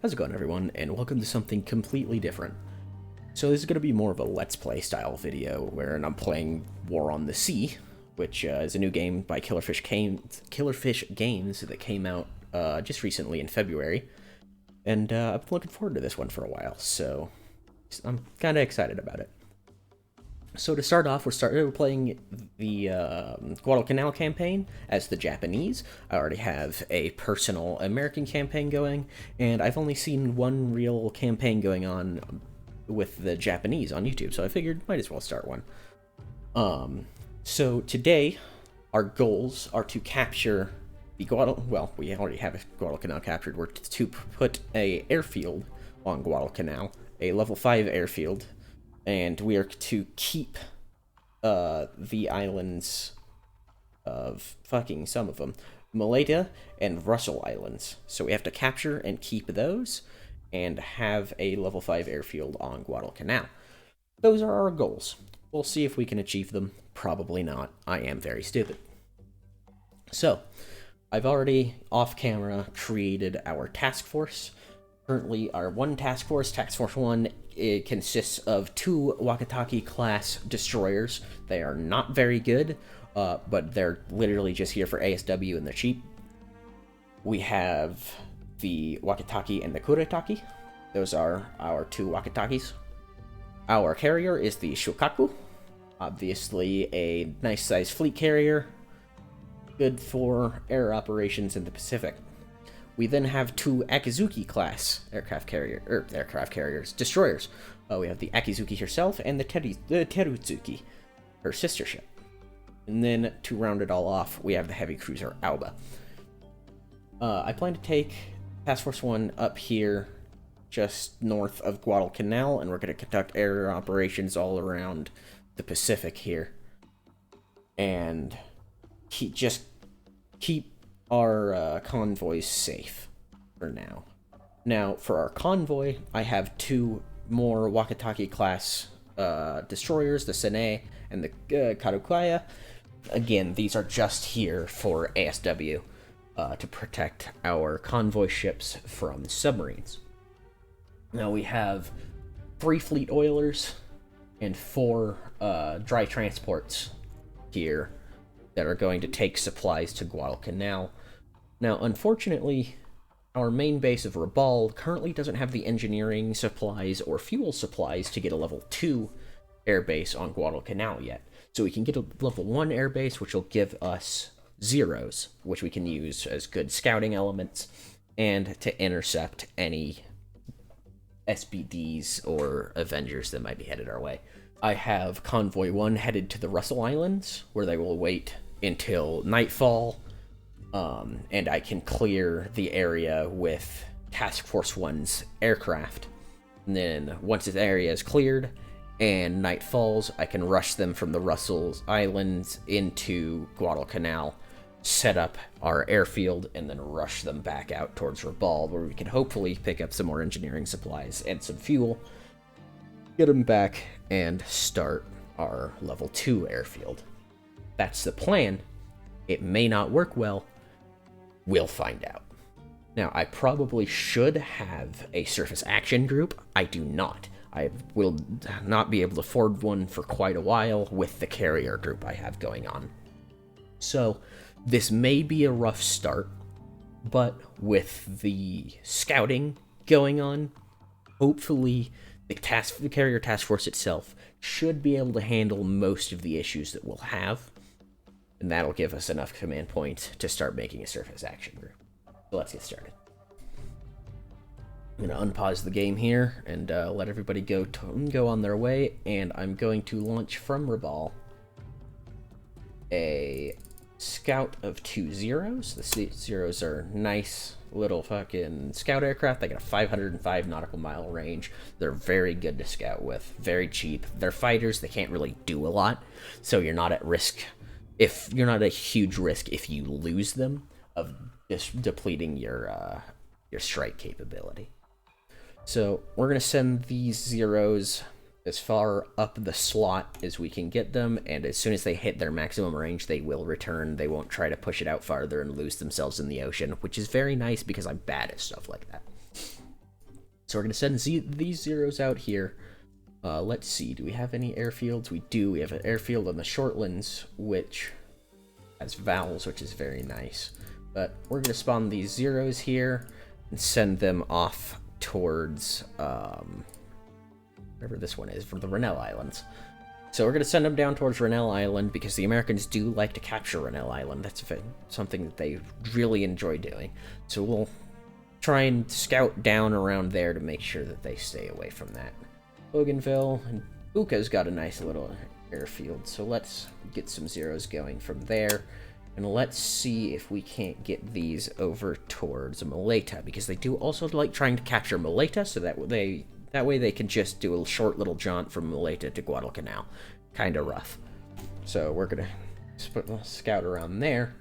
How's it going, everyone, and welcome to something completely different. So this is going to be more of a Let's Play style video, where I'm playing War on the Sea, which is a new game by Killerfish Games that came out just recently in February, and I've been looking forward to this one for a while, so I'm kind of excited about it. So to start off, we're playing the Guadalcanal campaign as the Japanese. I already have a personal American campaign going, and I've only seen one real campaign going on with the Japanese on YouTube, so I figured might as well start one. So today, our goals are to capture the well, we already have Guadalcanal captured. We're to put a airfield on Guadalcanal, a level 5 airfield, and we are to keep the islands of some of them, Maleta and Russell Islands. So we have to capture and keep those and have a level 5 airfield on Guadalcanal. Those are our goals. We'll see if we can achieve them. Probably not. I am very stupid. So, I've already, off camera, created our task force. Currently, our one task force, Task Force 1, it consists of 2 Wakataki-class destroyers. They are not very good, but they're literally just here for ASW and they're cheap. We have the Wakataki and the Kuretaki. Those are our 2 Wakatakis. Our carrier is the Shukaku. Obviously a nice-sized fleet carrier, good for air operations in the Pacific. We then have 2 Akizuki-class aircraft carriers, destroyers. We have the Akizuki herself and the Terutsuki, her sister ship. And then, to round it all off, we have the heavy cruiser Alba. I plan to take Task Force 1 up here, just north of Guadalcanal, and we're going to conduct air operations all around the Pacific here. And keep our convoys safe for now. Now, for our convoy, I have 2 more Wakataki-class destroyers, the Sene and the Karukaya. Again, these are just here for ASW to protect our convoy ships from submarines. Now we have 3 fleet oilers and 4 dry transports here that are going to take supplies to Guadalcanal. Now, unfortunately, our main base of Rabaul currently doesn't have the engineering supplies or fuel supplies to get a level 2 airbase on Guadalcanal yet. So we can get a level 1 airbase, which will give us zeros, which we can use as good scouting elements, and to intercept any SBDs or Avengers that might be headed our way. I have Convoy 1 headed to the Russell Islands, where they will wait until nightfall, and I can clear the area with Task Force 1's aircraft. And then, once this area is cleared and night falls, I can rush them from the Russell Islands into Guadalcanal, set up our airfield, and then rush them back out towards Rabaul, where we can hopefully pick up some more engineering supplies and some fuel, get them back, and start our level 2 airfield. That's the plan. It may not work well. We'll find out. Now, I probably should have a surface action group. I do not. I will not be able to afford one for quite a while with the carrier group I have going on. So, this may be a rough start, but with the scouting going on, hopefully the carrier task force itself should be able to handle most of the issues that we'll have, and that'll give us enough command points to start making a surface action group. So let's get started. I'm going to unpause the game here and let everybody go on their way, and I'm going to launch from Rabaul a scout of 2 Zeros. The Zeros are nice little fucking scout aircraft. They got a 505 nautical mile range. They're very good to scout with, very cheap. They're fighters. They can't really do a lot, so you're not at risk. If you're not at a huge risk if you lose them of just depleting your strike capability. So we're gonna send these Zeros as far up the slot as we can get them, and as soon as they hit their maximum range, they will return. They won't try to push it out farther and lose themselves in the ocean, which is very nice because I'm bad at stuff like that. So we're going to send these zeros out here. Let's see, do we have any airfields? We do. We have an airfield on the Shortlands, which has vowels, which is very nice. But we're going to spawn these zeros here and send them off towards, whatever this one is, from the Rennell Islands. So we're going to send them down towards Rennell Island because the Americans do like to capture Rennell Island. That's something that they really enjoy doing. So we'll try and scout down around there to make sure that they stay away from that. Bougainville and Buka's got a nice little airfield, so let's get some zeros going from there. And let's see if we can't get these over towards Malaita, because they do also like trying to capture Malaita, so that way they can just do a short little jaunt from Malaita to Guadalcanal. Kind of rough. So we're going to scout around there.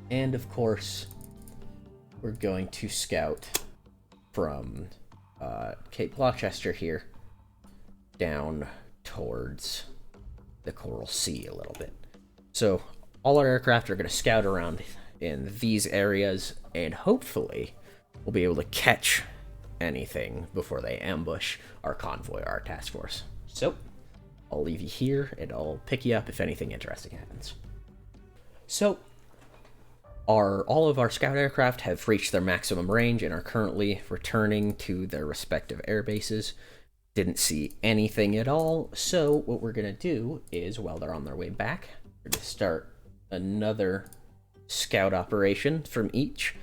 And of course, we're going to scout from Cape Gloucester here down towards the Coral Sea a little bit. So all our aircraft are going to scout around in these areas, and hopefully we'll be able to catch anything before they ambush our convoy or our task force. So I'll leave you here, and I'll pick you up if anything interesting happens. So all of our scout aircraft have reached their maximum range and are currently returning to their respective air bases. Didn't see anything at all, so what we're going to do is, while they're on their way back, we're going to start another scout operation from each,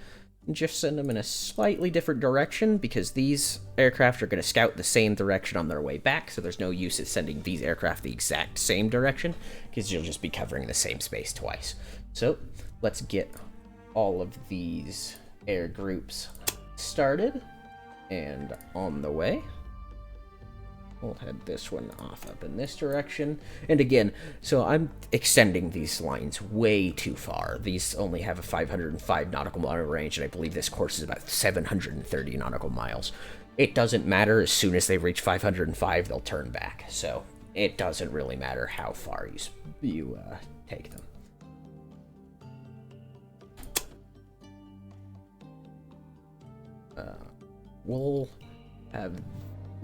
and just send them in a slightly different direction, because these aircraft are going to scout the same direction on their way back, so there's no use in sending these aircraft the exact same direction, because you'll just be covering the same space twice. So let's get all of these air groups started and on the way. We'll head this one off up in this direction. And again, so I'm extending these lines way too far. These only have a 505 nautical mile range, and I believe this course is about 730 nautical miles. It doesn't matter. As soon as they reach 505, they'll turn back. So it doesn't really matter how far you take them. We'll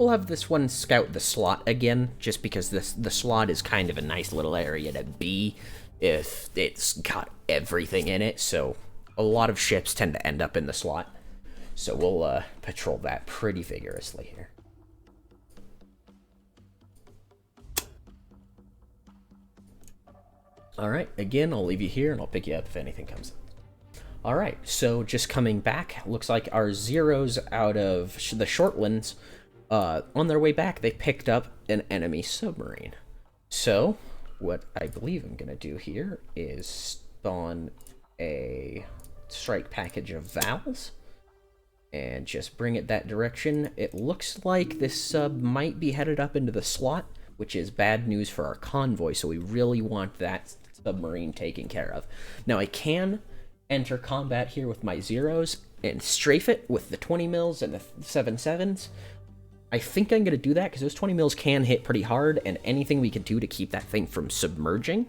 have this one scout the slot again, just because the slot is kind of a nice little area to be if it's got everything in it, so a lot of ships tend to end up in the slot. So we'll patrol that pretty vigorously here. Alright, again, I'll leave you here and I'll pick you up if anything comes up. Alright, so just coming back, looks like our zeros out of the Shortlands, on their way back, they picked up an enemy submarine. So, what I believe I'm going to do here is spawn a strike package of vowels and just bring it that direction. It looks like this sub might be headed up into the slot, which is bad news for our convoy, so we really want that submarine taken care of. Now, I can enter combat here with my zeros and strafe it with the 20 mils and the 7.7s. I think I'm going to do that because those 20 mils can hit pretty hard, and anything we can do to keep that thing from submerging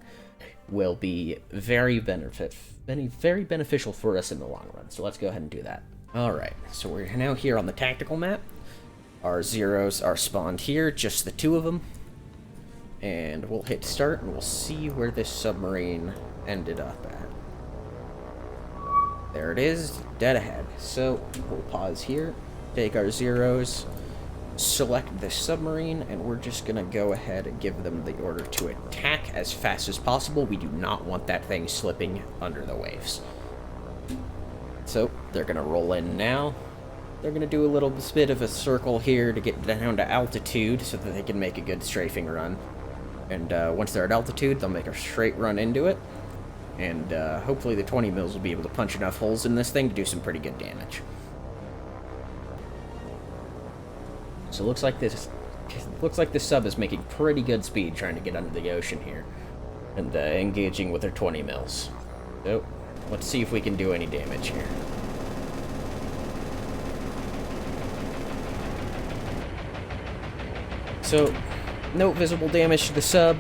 will be very beneficial for us in the long run. So let's go ahead and do that. Alright, so we're now here on the tactical map. Our zeros are spawned here, just the two of them. And we'll hit start, and we'll see where this submarine ended up at. There it is, dead ahead. So we'll pause here, take our zeros, select this submarine, and we're just gonna go ahead and give them the order to attack as fast as possible. We do not want that thing slipping under the waves. So they're gonna roll in now. They're gonna do a little bit of a circle here to get down to altitude so that they can make a good strafing run. And once they're at altitude, they'll make a straight run into it. And hopefully the 20 mils will be able to punch enough holes in this thing to do some pretty good damage. So it looks like this sub is making pretty good speed trying to get under the ocean here and engaging with their 20 mils. So let's see if we can do any damage here. So no visible damage to the sub.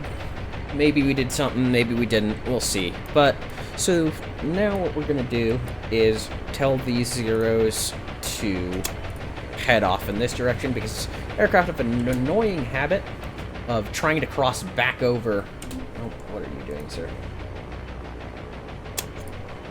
Maybe we did something, maybe we didn't, we'll see. But so now what we're gonna do is tell these zeros to head off in this direction because aircraft have an annoying habit of trying to cross back over... Oh, what are you doing, sir?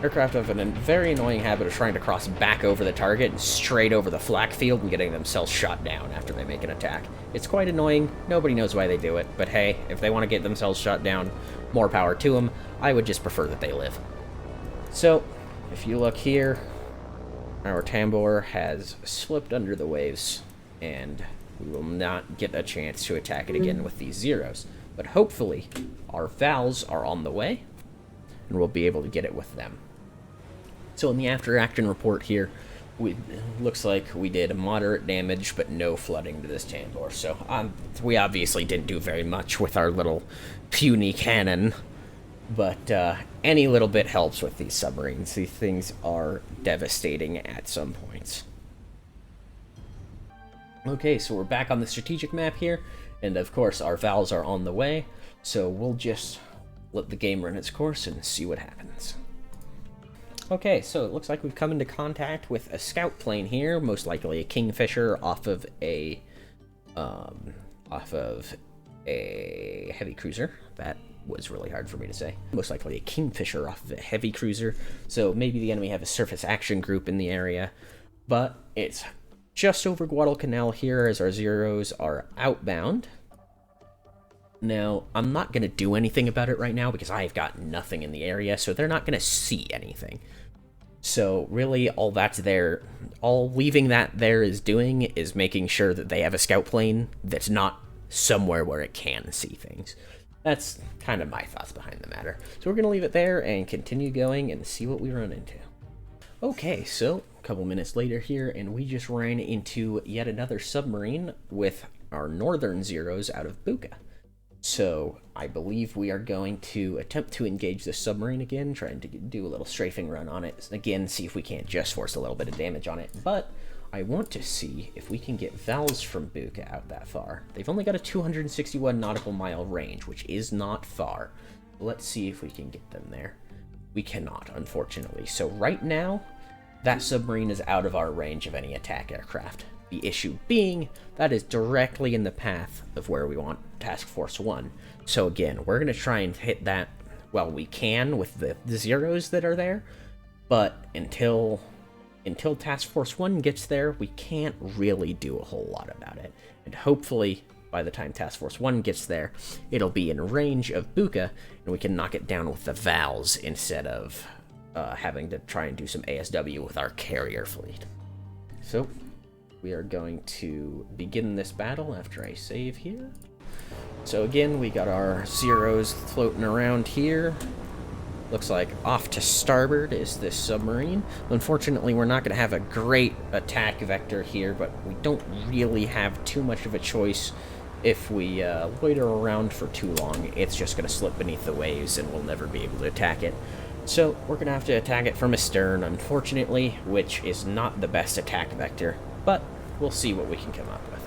Aircraft have a very annoying habit of trying to cross back over the target and straight over the flak field and getting themselves shot down after they make an attack. It's quite annoying. Nobody knows why they do it, but hey, if they want to get themselves shot down, more power to them. I would just prefer that they live. So, if you look here, our Tambor has slipped under the waves, and we will not get a chance to attack it again with these zeros. But hopefully, our Vals are on the way, and we'll be able to get it with them. So in the after-action report here, looks like we did moderate damage, but no flooding to this Tambor. So we obviously didn't do very much with our little puny cannon, but any little bit helps with these submarines. These things are devastating at some points. Okay, so we're back on the strategic map here, and of course our Vals are on the way, so we'll just let the game run its course and see what happens. Okay, so it looks like we've come into contact with a scout plane here, most likely a Kingfisher off of a heavy cruiser. That was really hard for me to say. Most likely a Kingfisher off of a heavy cruiser, so maybe the enemy have a surface action group in the area, but it's just over Guadalcanal here as our zeros are outbound. Now, I'm not going to do anything about it right now because I've got nothing in the area, so they're not going to see anything. So really, all leaving that there is doing is making sure that they have a scout plane that's not somewhere where it can see things. That's kind of my thoughts behind the matter. So we're going to leave it there and continue going and see what we run into. Okay, so a couple minutes later here, and we just ran into yet another submarine with our northern zeros out of Buca. So I believe we are going to attempt to engage this submarine again, trying to do a little strafing run on it. Again, see if we can't just force a little bit of damage on it. But I want to see if we can get Vals from Buca out that far. They've only got a 261 nautical mile range, which is not far. Let's see if we can get them there. We cannot, unfortunately. So right now, that submarine is out of our range of any attack aircraft. The issue being, that is directly in the path of where we want Task Force 1. So again, we're going to try and hit that, well, we can with the zeros that are there, but until Task Force 1 gets there, we can't really do a whole lot about it. And hopefully, by the time Task Force 1 gets there, it'll be in range of Buca, and we can knock it down with the Vals instead of having to try and do some ASW with our carrier fleet. So we are going to begin this battle after I save here. So again, we got our zeros floating around here. Looks like off to starboard is this submarine. Unfortunately, we're not going to have a great attack vector here, but we don't really have too much of a choice. If we loiter around for too long, it's just going to slip beneath the waves and we'll never be able to attack it. So we're going to have to attack it from astern, unfortunately, which is not the best attack vector. But we'll see what we can come up with.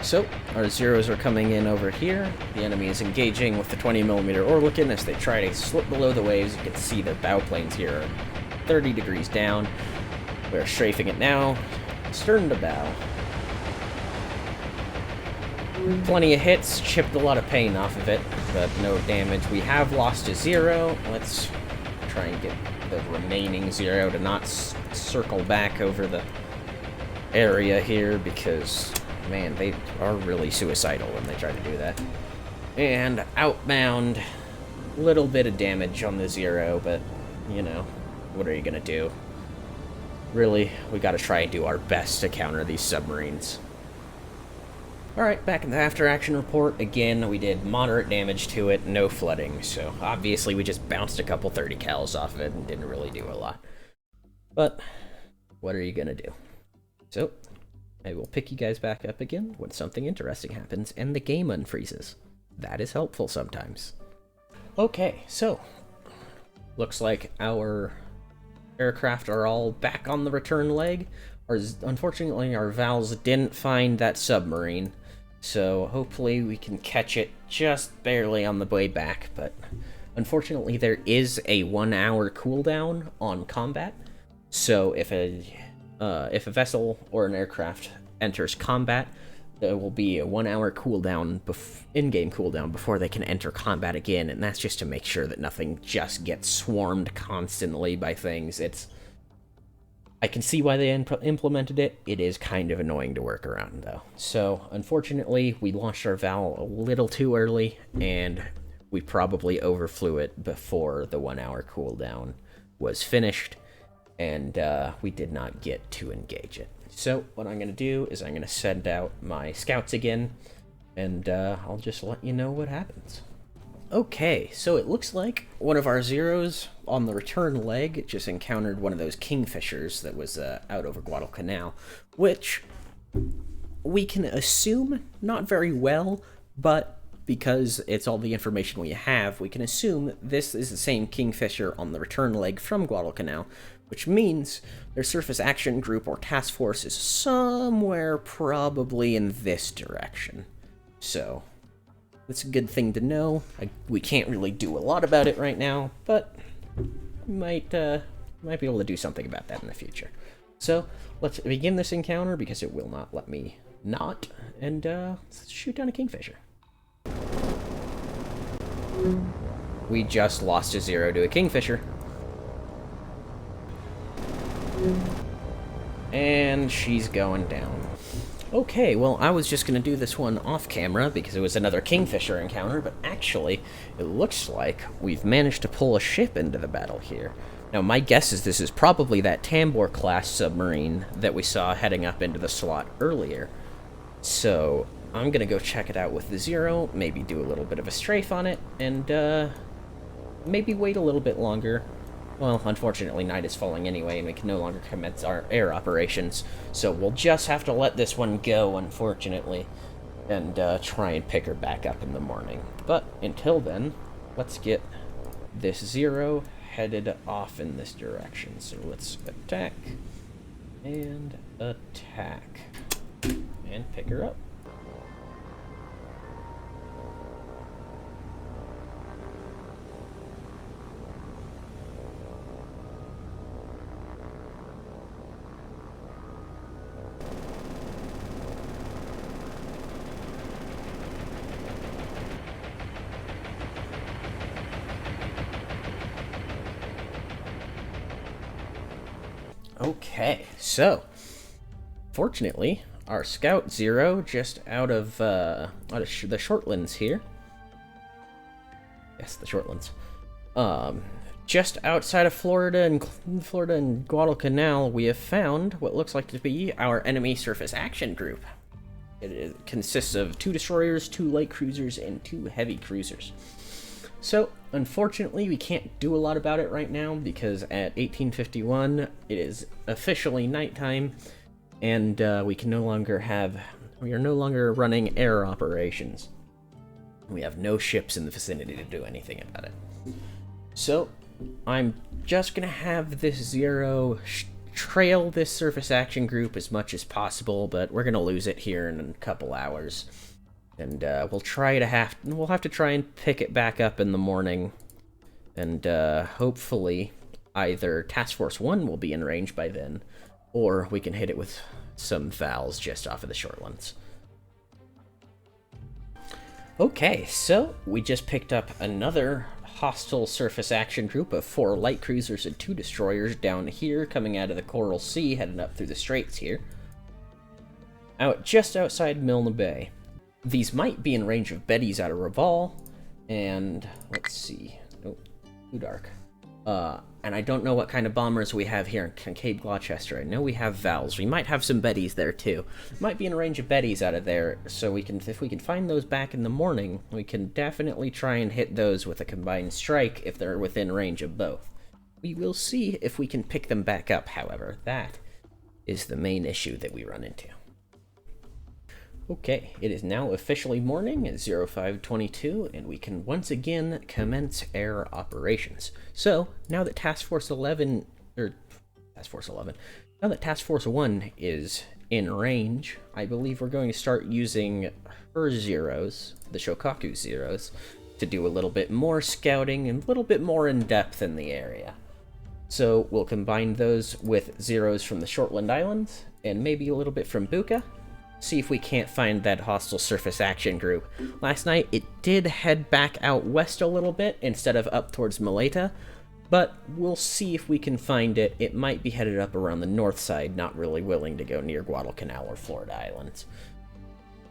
So, our zeros are coming in over here. The enemy is engaging with the 20mm Oerlikon as they try to slip below the waves. You can see the bow planes here are 30 degrees down. We're strafing it now, stern to bow. Plenty of hits, chipped a lot of pain off of it, but no damage. We have lost a zero. Let's try and get the remaining zero to not circle back over the area here because, man, they are really suicidal when they try to do that. And outbound, little bit of damage on the zero, but, you know, what are you gonna do? Really, we gotta try and do our best to counter these submarines. Alright, back in the after-action report. Again, we did moderate damage to it, no flooding, so obviously we just bounced a couple 30 cals off of it and didn't really do a lot. But, what are you gonna do? So, I will pick you guys back up again when something interesting happens and the game unfreezes. That is helpful sometimes. Okay, so looks like our aircraft are all back on the return leg. Unfortunately, our valves didn't find that submarine, so hopefully we can catch it just barely on the way back, but unfortunately there is a 1 hour cooldown on combat, so if a vessel or an aircraft enters combat, there will be a 1 hour cooldown, in-game cooldown, before they can enter combat again, and that's just to make sure that nothing just gets swarmed constantly by things. I can see why they implemented it. It is kind of annoying to work around, though. So, unfortunately, we launched our Val a little too early, and we probably overflew it before the 1 hour cooldown was finished, and we did not get to engage it. So, what I'm going to do is I'm going to send out my scouts again, and I'll just let you know what happens. Okay, so it looks like one of our Zeros on the return leg just encountered one of those kingfishers that was out over Guadalcanal, which we can assume not very well, but because it's all the information we have, we can assume this is the same kingfisher on the return leg from Guadalcanal, which means their surface action group or task force is somewhere probably in this direction. So that's a good thing to know. We can't really do a lot about it right now, but we might be able to do something about that in the future. So let's begin this encounter, because it will not let me not, and let's shoot down a kingfisher. We just lost a Zero to a kingfisher. And she's going down. Okay, well, I was just going to do this one off camera because it was another kingfisher encounter, but actually, it looks like we've managed to pull a ship into the battle here. Now, my guess is this is probably that Tambor-class submarine that we saw heading up into the slot earlier. So, I'm going to go check it out with the Zero, maybe do a little bit of a strafe on it, and maybe wait a little bit longer. Well, unfortunately, night is falling anyway, and we can no longer commence our air operations, so we'll just have to let this one go, unfortunately, and try and pick her back up in the morning. But until then, let's get this Zero headed off in this direction. So let's attack, and attack, and pick her up. Okay, so fortunately, our Scout Zero just out of the Shortlands here. Yes, the Shortlands. Just outside of Florida and Guadalcanal, we have found what looks like to be our enemy surface action group. It consists of 2 destroyers, 2 light cruisers, and 2 heavy cruisers. So, unfortunately, we can't do a lot about it right now, because at 1851, it is officially nighttime, and we are no longer running air operations. We have no ships in the vicinity to do anything about it. So, I'm just gonna have this Zero trail this surface action group as much as possible, but we're gonna lose it here in a couple hours. And we'll have to try and pick it back up in the morning, and hopefully either Task Force 1 will be in range by then, or we can hit it with some Vals just off of the Shortlands. Okay, so we just picked up another hostile surface action group of 4 light cruisers and 2 destroyers down here, coming out of the Coral Sea, heading up through the straits here, just outside Milne Bay. These might be in range of Betty's out of Raval, and let's see. Oh, too dark. And I don't know what kind of bombers we have here in Cape Gloucester. I know we have Vals. We might have some Bettys there too. Might be in range of Bettys out of there, so if we can find those back in the morning, we can definitely try and hit those with a combined strike if they're within range of both. We will see if we can pick them back up, however. That is the main issue that we run into. Okay, it is now officially morning at 0522, and we can once again commence air operations. So, now that Task Force 11, now that Task Force 1 is in range, I believe we're going to start using her zeros, the Shokaku zeros, to do a little bit more scouting and a little bit more in depth in the area. So, we'll combine those with zeros from the Shortland Islands, and maybe a little bit from Buka. See if we can't find that hostile surface action group. Last night, it did head back out west a little bit instead of up towards Maleta, but we'll see if we can find it. It might be headed up around the north side, not really willing to go near Guadalcanal or Florida Islands.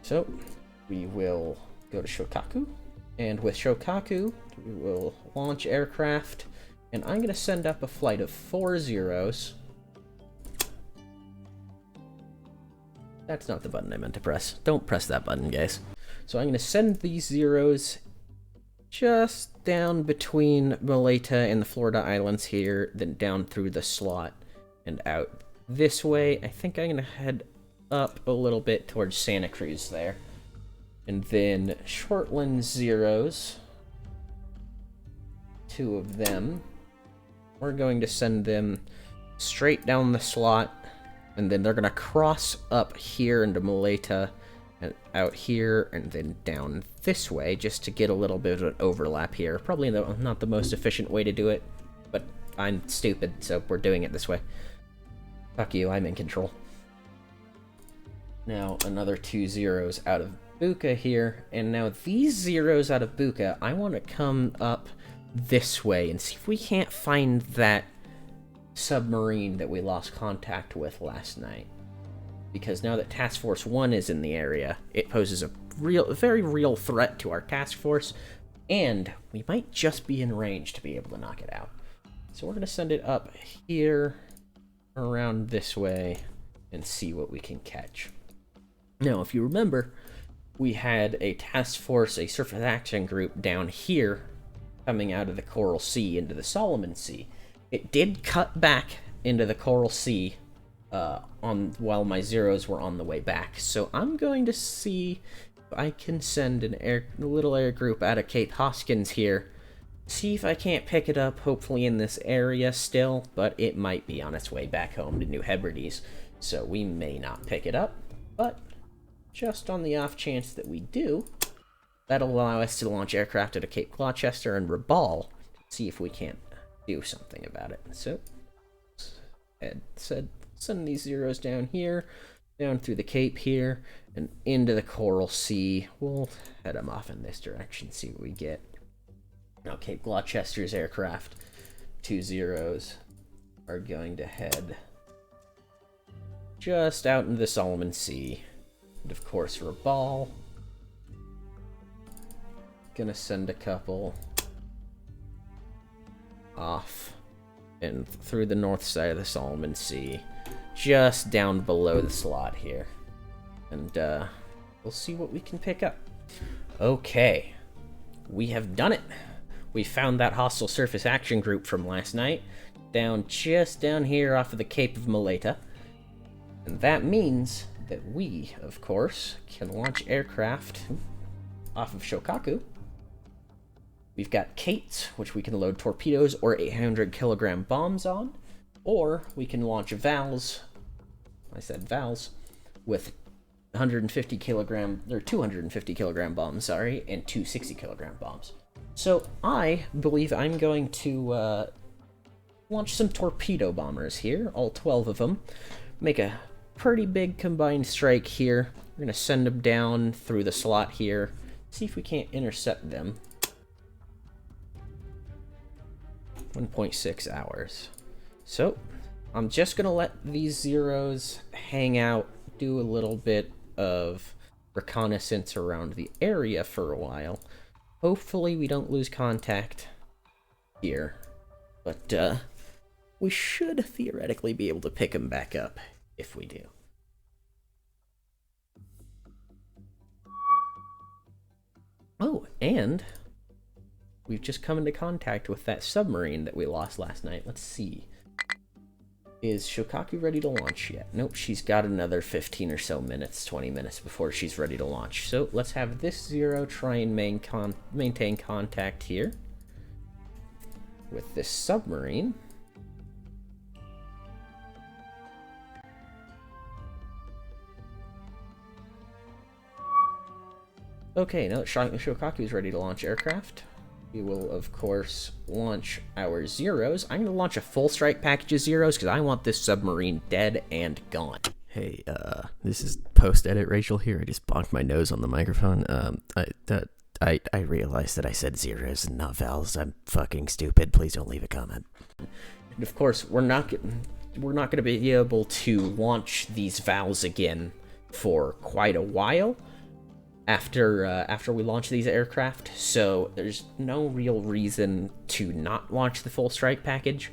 So, we will go to Shokaku, and with Shokaku, we will launch aircraft, and I'm going to send up a flight of 4 zeros. That's not the button I meant to press. Don't press that button, guys. So I'm going to send these zeros just down between Maleta and the Florida Islands here, then down through the slot and out this way. I think I'm going to head up a little bit towards Santa Cruz there. And then Shortland zeros, 2 of them. We're going to send them straight down the slot, and then they're going to cross up here into Maleta and out here and then down this way just to get a little bit of an overlap here. Probably not the most efficient way to do it, but I'm stupid, so we're doing it this way. Fuck you, I'm in control. Now another 2 zeros out of Buka here, and now these zeros out of Buka, I want to come up this way and see if we can't find that submarine that we lost contact with last night. Because now that Task Force 1 is in the area, it poses a very real threat to our task force, and we might just be in range to be able to knock it out. So we're going to send it up here, around this way, and see what we can catch. Now, if you remember, we had a task force, a surface action group down here, coming out of the Coral Sea into the Solomon Sea. It did cut back into the Coral Sea while my zeros were on the way back. So I'm going to see if I can send a little air group out of Cape Hoskins here. See if I can't pick it up, hopefully in this area still, but it might be on its way back home to New Hebrides. So we may not pick it up, but just on the off chance that we do, that'll allow us to launch aircraft out of Cape Gloucester and Rabaul to see if we can't do something about it. So, Ed said, send these zeros down here, down through the Cape here, and into the Coral Sea. We'll head them off in this direction, see what we get. Now, Cape Gloucester's aircraft, 2 zeros, are going to head just out into the Solomon Sea. And of course, Rabaul. Gonna send a couple off and through the north side of the Solomon Sea, just down below the slot here. And we'll see what we can pick up. Okay, we have done it. We found that hostile surface action group from last night, just down here off of the Cape of Maleta. And that means that we, of course, can launch aircraft off of Shokaku. We've got Kates, which we can load torpedoes or 800-kilogram bombs on, or we can launch Vals, with 250-kilogram bombs, and 2 60-kilogram bombs. So I believe I'm going to launch some torpedo bombers here, all 12 of them, make a pretty big combined strike here. We're going to send them down through the slot here, see if we can't intercept them. 1.6 hours. So, I'm just going to let these zeros hang out, do a little bit of reconnaissance around the area for a while. Hopefully we don't lose contact here, but we should theoretically be able to pick them back up if we do. Oh, and we've just come into contact with that submarine that we lost last night. Let's see. Is Shokaku ready to launch yet? Nope, she's got another 15 or so minutes, 20 minutes before she's ready to launch. So let's have this Zero try and maintain contact here with this submarine. Okay, now that Shokaku is ready to launch aircraft, we will, of course, launch our Zeros. I'm going to launch a full strike package of Zeros because I want this submarine dead and gone. Hey, this is post-edit Rachel here. I just bonked my nose on the microphone. I realized that I said Zeros and not vowels. I'm fucking stupid. Please don't leave a comment. And of course, we're not going to be able to launch these vowels again for quite a while after we launch these aircraft, so there's no real reason to not launch the full strike package.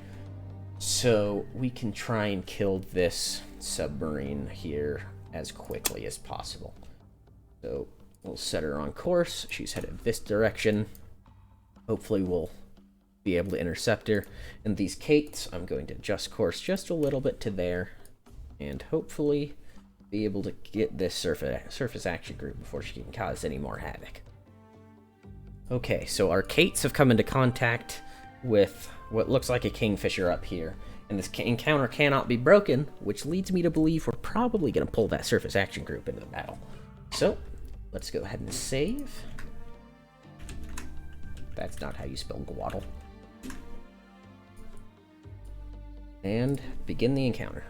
So we can try and kill this submarine here as quickly as possible. So we'll set her on course. She's headed this direction. Hopefully we'll be able to intercept her. And these Kates, I'm going to adjust course just a little bit to there, and hopefully be able to get this surface action group before she can cause any more havoc. Okay, so our Kates have come into contact with what looks like a Kingfisher up here, and this encounter cannot be broken, which leads me to believe we're probably going to pull that surface action group into the battle. So, let's go ahead and save. That's not how you spell Gwaddle. And begin the encounter.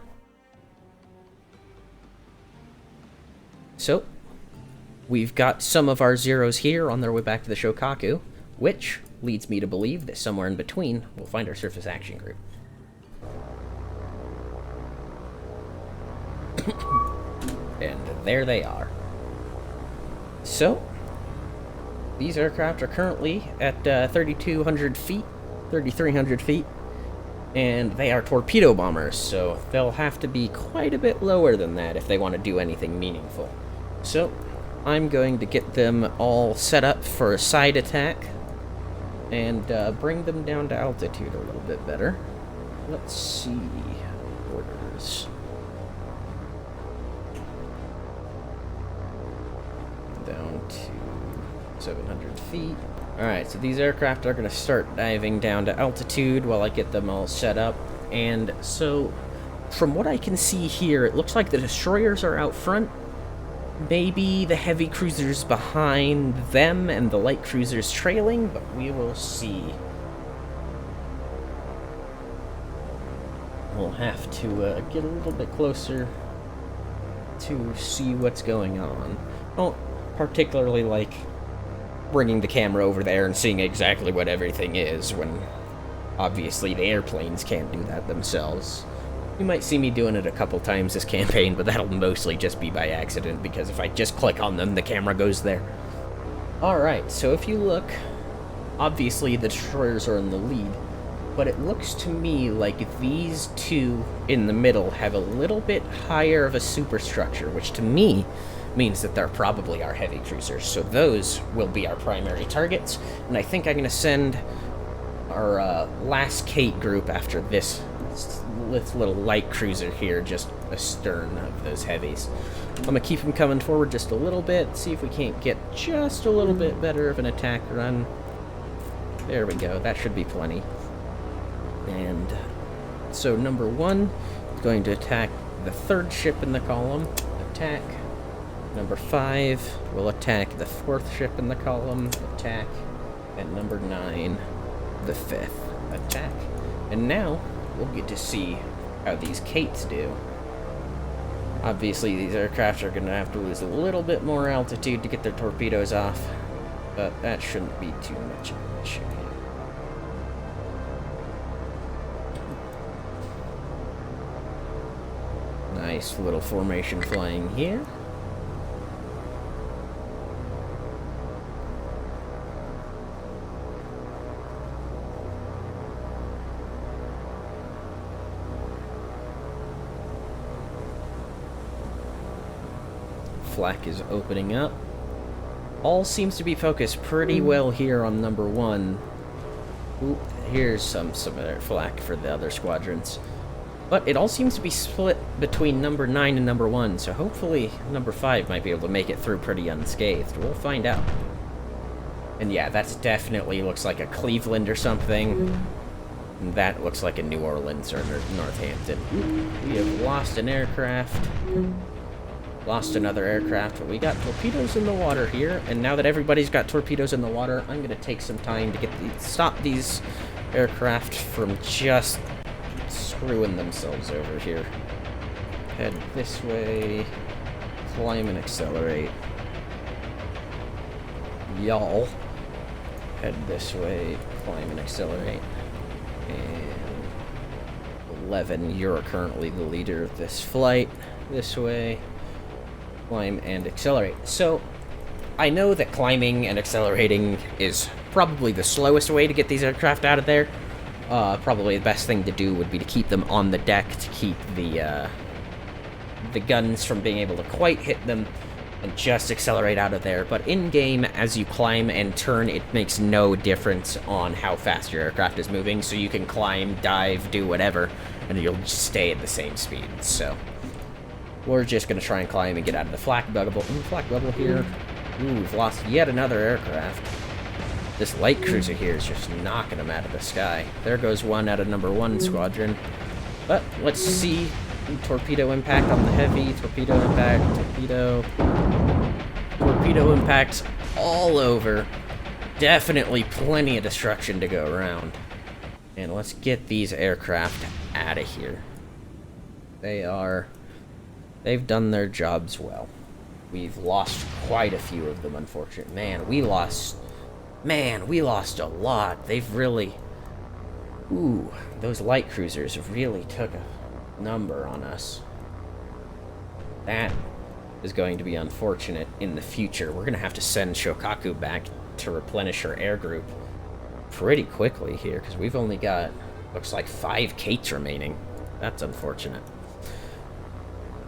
So, we've got some of our Zeros here on their way back to the Shokaku, which leads me to believe that somewhere in between, we'll find our surface action group. And there they are. So, these aircraft are currently at 3,200 feet, 3,300 feet, and they are torpedo bombers, so they'll have to be quite a bit lower than that if they want to do anything meaningful. So, I'm going to get them all set up for a side attack and bring them down to altitude a little bit better. Let's see. Orders. Down to 700 feet. Alright, so these aircraft are going to start diving down to altitude while I get them all set up. And so, from what I can see here, it looks like the destroyers are out front. Maybe the heavy cruisers behind them and the light cruisers trailing, but we will see. We'll have to get a little bit closer to see what's going on. I don't particularly like bringing the camera over there and seeing exactly what everything is when obviously the airplanes can't do that themselves. You might see me doing it a couple times this campaign, but that'll mostly just be by accident, because if I just click on them, the camera goes there. Alright, so if you look, obviously the destroyers are in the lead, but it looks to me like these two in the middle have a little bit higher of a superstructure, which to me means that they're probably our heavy cruisers. So those will be our primary targets, and I think I'm going to send our last Kate group after this little light cruiser here, just astern of those heavies. I'm going to keep them coming forward just a little bit, see if we can't get just a little bit better of an attack run. There we go, that should be plenty. And so number one is going to attack the third ship in the column. Attack. Number 5 will attack the 4th ship in the column. Attack. And number 9, the 5th. Attack. And now we'll get to see how these Kates do. Obviously, these aircraft are going to have to lose a little bit more altitude to get their torpedoes off, but that shouldn't be too much of an issue. Nice little formation flying here. Flak is opening up. All seems to be focused pretty well here on number 1. Ooh, here's some other flak for the other squadrons. But it all seems to be split between number 9 and number 1, so hopefully number 5 might be able to make it through pretty unscathed. We'll find out. And yeah, that's definitely looks like a Cleveland or something. And that looks like a New Orleans or Northampton. We have lost an aircraft. Lost another aircraft, but we got torpedoes in the water here. And now that everybody's got torpedoes in the water, I'm going to take some time to stop these aircraft from just screwing themselves over here. Head this way. Climb and accelerate. Y'all. Head this way, climb and accelerate. And 11, you're currently the leader of this flight. This way, climb and accelerate. So, I know that climbing and accelerating is probably the slowest way to get these aircraft out of there. Probably the best thing to do would be to keep them on the deck to keep the guns from being able to quite hit them. And just accelerate out of there. But in-game, as you climb and turn, it makes no difference on how fast your aircraft is moving. So you can climb, dive, do whatever, and you'll just stay at the same speed. So we're just going to try and climb and get out of the flak bubble. Ooh, flak bubble here. Ooh, we've lost yet another aircraft. This light cruiser here is just knocking them out of the sky. There goes one out of number 1 squadron. But let's see. Torpedo impact on the heavy, torpedo impact, torpedo impacts all over. Definitely plenty of destruction to go around. And let's get these aircraft out of here. They've done their jobs well. We've lost quite a few of them, unfortunately. Man, we lost a lot. They've really, those light cruisers really took a number on us. That is going to be unfortunate in the future. We're going to have to send Shokaku back to replenish her air group pretty quickly here, because we've only got, looks like 5 Kates remaining. That's unfortunate.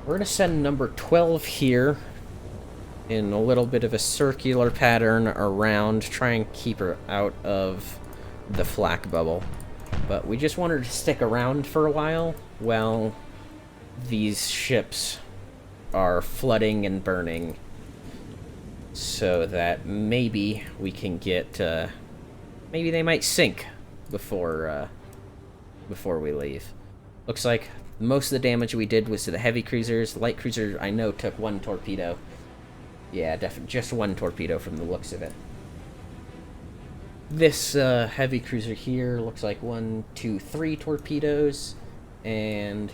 We're going to send number 12 here in a little bit of a circular pattern around, try and keep her out of the flak bubble. But we just want her to stick around for a while these ships are flooding and burning, so that maybe we can get, maybe they might sink before we leave. Looks like most of the damage we did was to the heavy cruisers. The light cruiser, I know, took 1 torpedo. Yeah, definitely just 1 torpedo from the looks of it. This heavy cruiser here looks like 1, 2, 3 torpedoes, and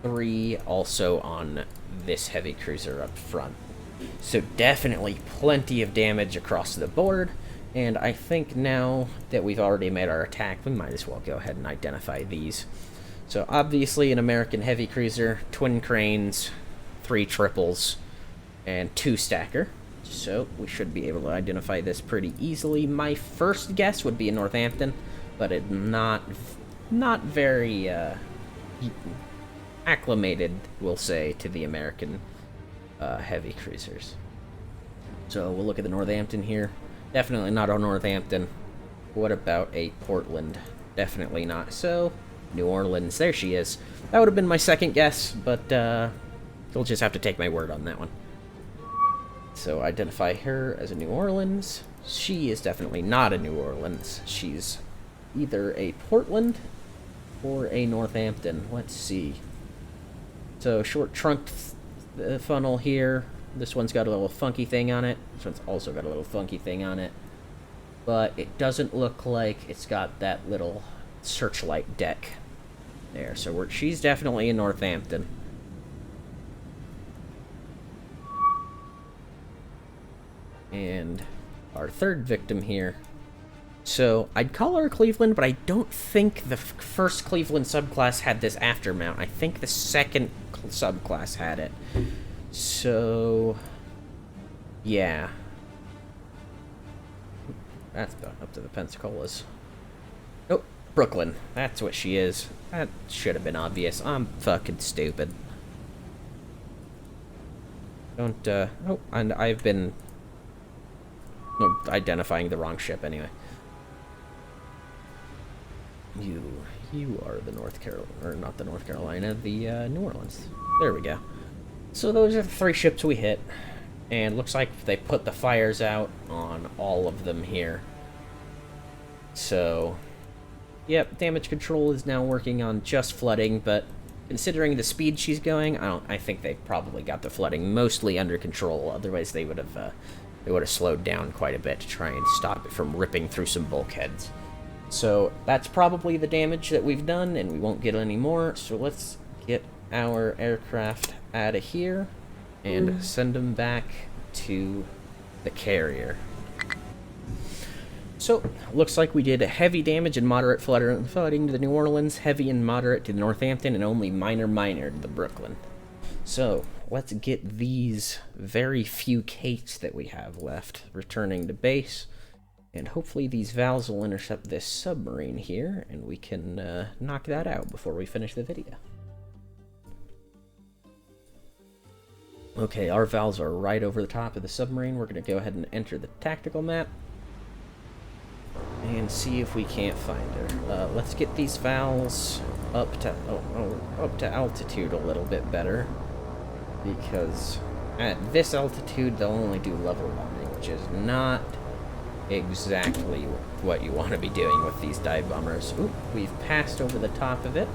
3 also on this heavy cruiser up front. So definitely plenty of damage across the board, and I think now that we've already made our attack, we might as well go ahead and identify these. So obviously an American heavy cruiser, twin cranes, 3 triples, and 2 stacker. So we should be able to identify this pretty easily. My first guess would be a Northampton, but it's not very acclimated, we'll say, to the American heavy cruisers. So we'll look at the Northampton here. Definitely not a Northampton. What about a Portland? Definitely not. So New Orleans, there she is. That would have been my second guess, but you'll just have to take my word on that one. So identify her as a New Orleans. She is definitely not a New Orleans. She's either a Portland or a Northampton. Let's see. So short trunked funnel here. This one's got a little funky thing on it. This one's also got a little funky thing on it. But it doesn't look like it's got that little searchlight deck there. So she's definitely in Northampton. And our third victim here. So I'd call her Cleveland, but I don't think the first Cleveland subclass had this aftermount. I think the second subclass had it. So yeah, that's going up to the Pensacola's. Nope, Brooklyn. That's what she is. That should have been obvious. I'm fucking stupid. Don't, oh, and I've been identifying the wrong ship anyway. You are the North Carolina, or not the North Carolina, the New Orleans. There we go. So those are the 3 ships we hit, and looks like they put the fires out on all of them here. So, yep, damage control is now working on just flooding, but considering the speed she's going, I think they probably got the flooding mostly under control. Otherwise, they would have slowed down quite a bit to try and stop it from ripping through some bulkheads. So that's probably the damage that we've done, and we won't get any more. So let's get our aircraft out of here and send them back to the carrier. So, looks like we did heavy damage and moderate flooding to the New Orleans, heavy and moderate to the Northampton, and only minor to the Brooklyn. So, let's get these very few Kates that we have left returning to base, and hopefully these valves will intercept this submarine here, and we can knock that out before we finish the video. Okay, our valves are right over the top of the submarine. We're going to go ahead and enter the tactical map and see if we can't find her. Let's get these valves up to altitude a little bit better, because at this altitude they'll only do level bombing, which is not exactly what you want to be doing with these dive bombers. Oop, we've passed over the top of it.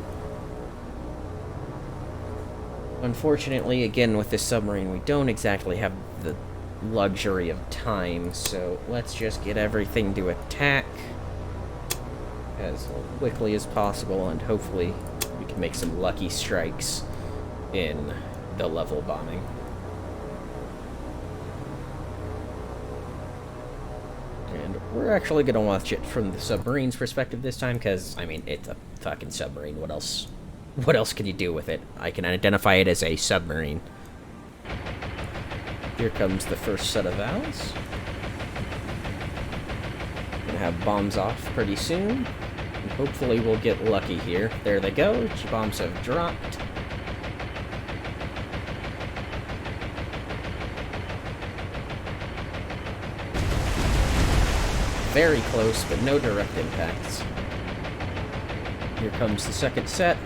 Unfortunately, again, with this submarine, we don't exactly have the luxury of time, so let's just get everything to attack as quickly as possible, and hopefully we can make some lucky strikes in the level bombing. And we're actually going to watch it from the submarine's perspective this time, because, I mean, it's a fucking submarine. What else can you do with it? I can identify it as a submarine. Here comes the first set of valves. Gonna have bombs off pretty soon. And hopefully we'll get lucky here. There they go. Bombs have dropped. Very close, but no direct impacts. Here comes the second set.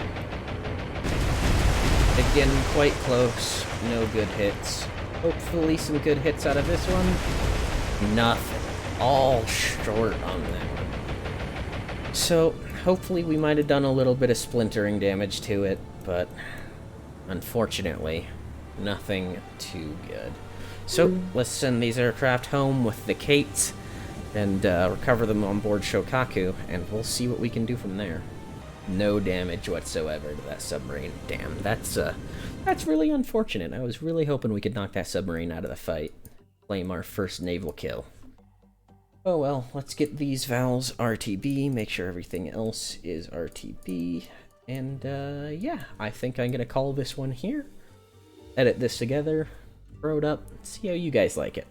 Again, quite close. No good hits. Hopefully some good hits out of this one. Nothing. All short on that one. So, hopefully we might have done a little bit of splintering damage to it, but unfortunately, nothing too good. So, let's send these aircraft home with the Kates and recover them on board Shokaku, and we'll see what we can do from there. No damage whatsoever to that submarine. Damn, that's really unfortunate. I was really hoping we could knock that submarine out of the fight. Claim our first naval kill. Oh well, let's get these valves RTB, make sure everything else is RTB, and yeah, I think I'm gonna call this one here. Edit this together, throw it up, see how you guys like it.